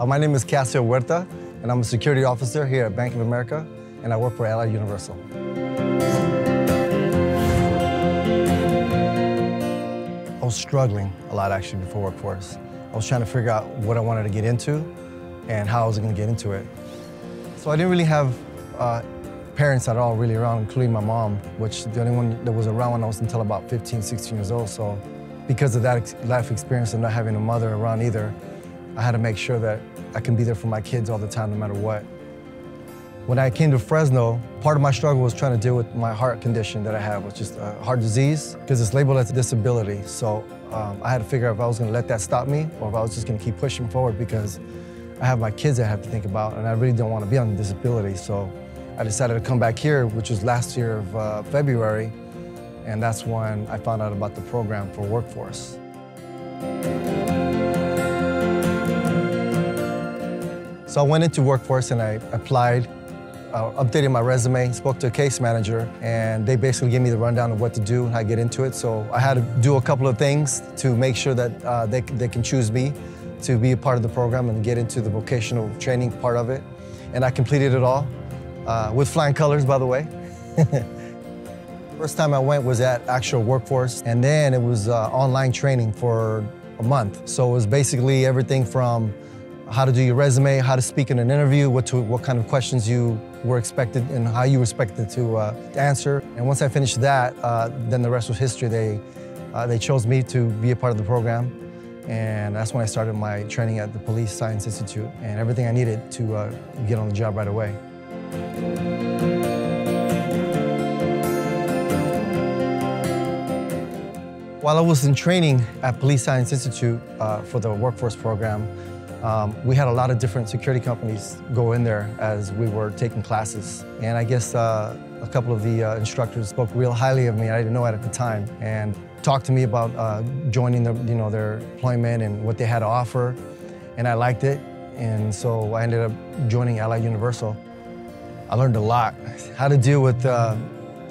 My name is Cassio Huerta, and I'm a security officer here at Bank of America, and I work for Allied Universal. I was struggling a lot actually before workforce. I was trying to figure out what I wanted to get into and how I was going to get into it. So I didn't really have parents at all really around, including my mom, which the only one that was around when I was until about 15, 16 years old. So because of that life experience and not having a mother around either, I had to make sure that I can be there for my kids all the time, no matter what. When I came to Fresno, part of my struggle was trying to deal with my heart condition that I have, which is a heart disease, because it's labeled as a disability. So I had to figure out if I was going to let that stop me or if I was just going to keep pushing forward, because I have my kids that I have to think about, and I really don't want to be on disability. So I decided to come back here, which was last year of February, and that's when I found out about the program for workforce. So I went into workforce and I applied, updated my resume, spoke to a case manager, and they basically gave me the rundown of what to do and how to get into it. So I had to do a couple of things to make sure that they can choose me to be a part of the program and get into the vocational training part of it. And I completed it all, with flying colors, by the way. First time I went was at actual workforce, and then it was online training for a month. So it was basically everything from how to do your resume, how to speak in an interview, what kind of questions you were expected and how you were expected to answer. And once I finished that, then the rest was history. They chose me to be a part of the program, and that's when I started my training at the Police Science Institute and everything I needed to get on the job right away. While I was in training at Police Science Institute for the workforce program, we had a lot of different security companies go in there as we were taking classes. And I guess a couple of the instructors spoke real highly of me. I didn't know it at the time, and talked to me about joining their employment and what they had to offer. And I liked it, and so I ended up joining Allied Universal. I learned a lot, how to deal with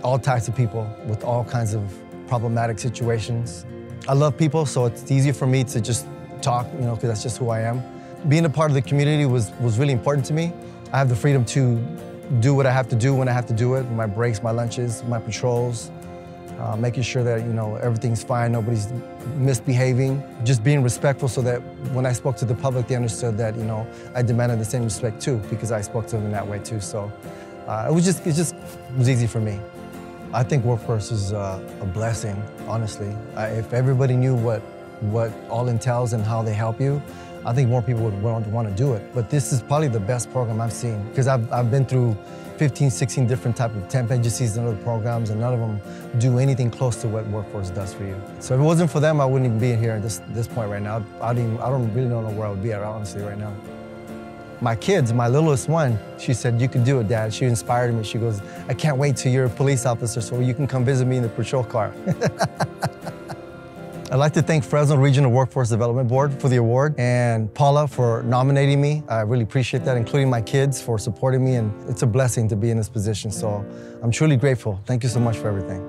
all types of people, with all kinds of problematic situations. I love people, so it's easier for me to just talk, because that's just who I am. Being a part of the community was really important to me. I have the freedom to do what I have to do when I have to do it, my breaks, my lunches, my patrols, making sure that everything's fine, nobody's misbehaving, just being respectful so that when I spoke to the public, they understood that I demanded the same respect too, because I spoke to them in that way too. So it was easy for me. I think workforce is a blessing, honestly. If everybody knew what all entails and how they help you, I think more people would want to do it. But this is probably the best program I've seen, because I've been through 15, 16 different type of temp agencies and other programs, and none of them do anything close to what workforce does for you. So if it wasn't for them, I wouldn't even be here at this point right now. I don't really know where I would be at, honestly, right now. My kids, my littlest one, she said, "You can do it, Dad." She inspired me. She goes, "I can't wait till you're a police officer so you can come visit me in the patrol car." I'd like to thank Fresno Regional Workforce Development Board for the award, and Paula for nominating me. I really appreciate that, including my kids for supporting me, and it's a blessing to be in this position. So I'm truly grateful. Thank you so much for everything.